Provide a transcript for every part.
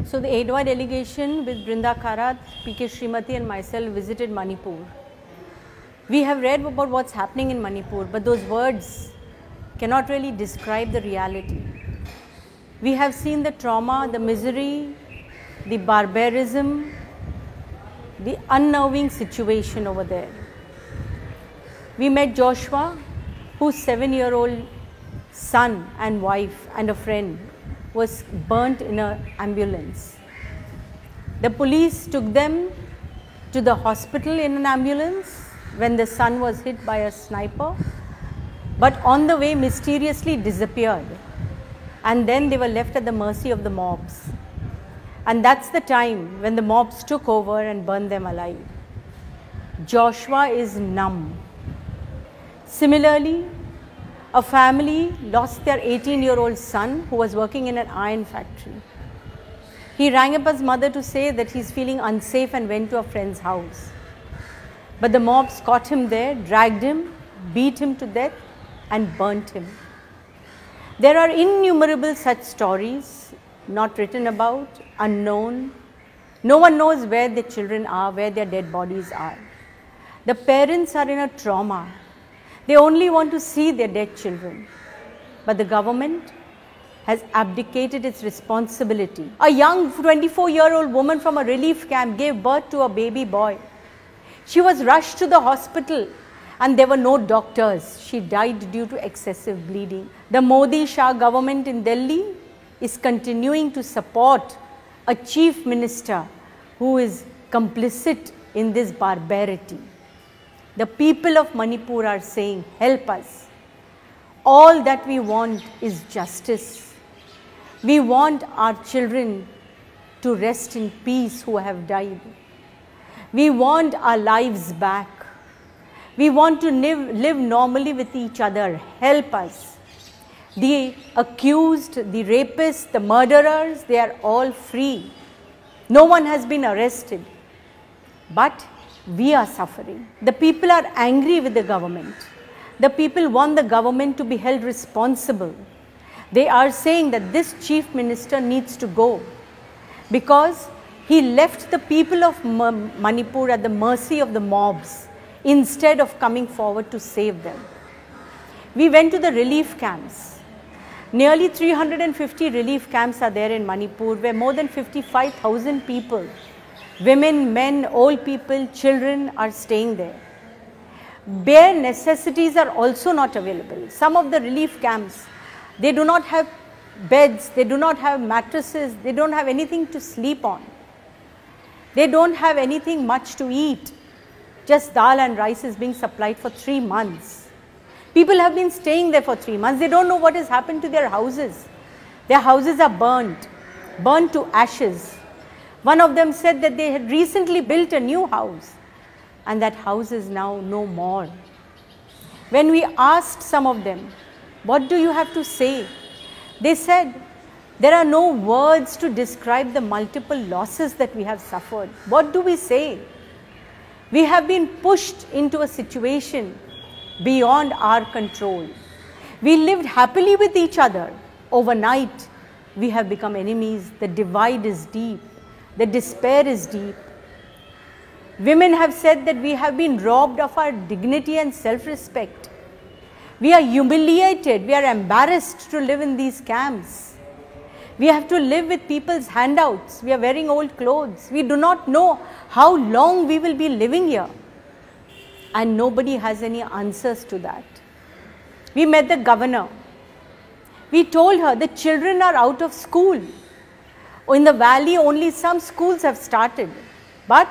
So the 𝒂𝒐𝒃𝒂𝒓 delegation with Brinda Karat, P.K. Srimati and myself visited Manipur. We have read about what's happening in Manipur, but those words cannot really describe the reality. We have seen the trauma, the misery, the barbarism, the unnerving situation over there. We met Joshua, whose 7-year-old son and wife and a friend was burnt in an ambulance. The police took them to the hospital in an ambulance when the son was hit by a sniper, but on the way mysteriously disappeared, and then they were left at the mercy of the mobs. And that's the time when the mobs took over and burned them alive. Joshua is numb. Similarly, a family lost their 18-year-old son who was working in an iron factory. He rang up his mother to say that he's feeling unsafe and went to a friend's house. But the mobs caught him there, dragged him, beat him to death and burnt him. There are innumerable such stories, not written about, unknown. No one knows where their children are, where their dead bodies are. The parents are in a trauma. They only want to see their dead children. But the government has abdicated its responsibility. A young 24-year-old woman from a relief camp gave birth to a baby boy. She was rushed to the hospital and there were no doctors. She died due to excessive bleeding. The Modi-Shah government in Delhi is continuing to support a chief minister who is complicit in this barbarity. The people of Manipur are saying, help us. All that we want is justice. We want our children to rest in peace who have died. We want our lives back. We want to live normally with each other. Help us. The accused, the rapists, the murderers, they are all free. No one has been arrested. But we are suffering. The people are angry with the government. The people want the government to be held responsible. They are saying that this chief minister needs to go because he left the people of Manipur at the mercy of the mobs instead of coming forward to save them. We went to the relief camps. Nearly 350 relief camps are there in Manipur where more than 55,000 people, women, men, old people, children are staying there. Bare necessities are also not available. Some of the relief camps, they do not have beds, they do not have mattresses, they don't have anything to sleep on. They don't have anything much to eat. Just dal and rice is being supplied for 3 months. People have been staying there for 3 months. They don't know what has happened to their houses. Their houses are burnt to ashes. One of them said that they had recently built a new house and that house is now no more. When we asked some of them, what do you have to say? They said, there are no words to describe the multiple losses that we have suffered. What do we say? We have been pushed into a situation beyond our control. We lived happily with each other. Overnight, we have become enemies. The divide is deep. The despair is deep. Women have said that we have been robbed of our dignity and self-respect. We are humiliated. We are embarrassed to live in these camps. We have to live with people's handouts. We are wearing old clothes. We do not know how long we will be living here. And nobody has any answers to that. We met the governor. We told her the children are out of school. In the valley, only some schools have started. But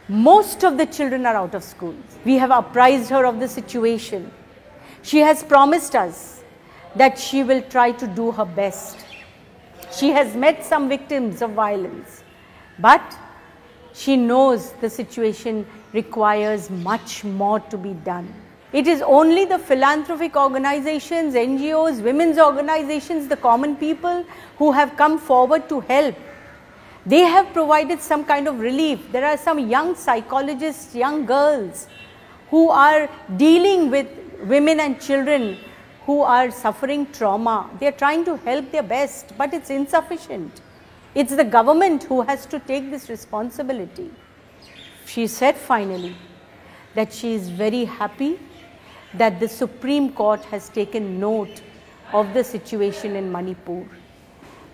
most of the children are out of school. We have apprised her of the situation. She has promised us that she will try to do her best. She has met some victims of violence, but she knows the situation requires much more to be done. It is only the philanthropic organizations, NGOs, women's organizations, the common people who have come forward to help. They have provided some kind of relief. There are some young psychologists, young girls who are dealing with women and children who are suffering trauma. They are trying to help their best, but it's insufficient. It's the government who has to take this responsibility. She said finally that she is very happy that the Supreme Court has taken note of the situation in Manipur.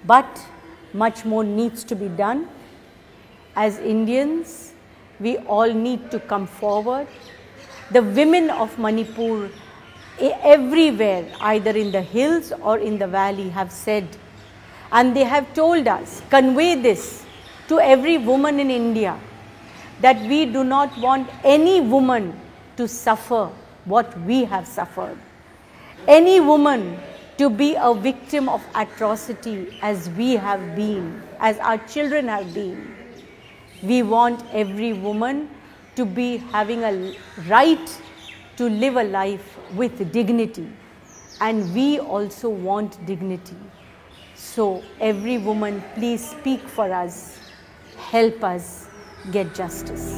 But much more needs to be done. As Indians, we all need to come forward. The women of Manipur everywhere, either in the hills or in the valley, have said, and they have told us, convey this to every woman in India, that we do not want any woman to suffer what we have suffered. Any woman to be a victim of atrocity as we have been, as our children have been. We want every woman to be having a right to live a life with dignity, and we also want dignity. So every woman, please speak for us, help us get justice.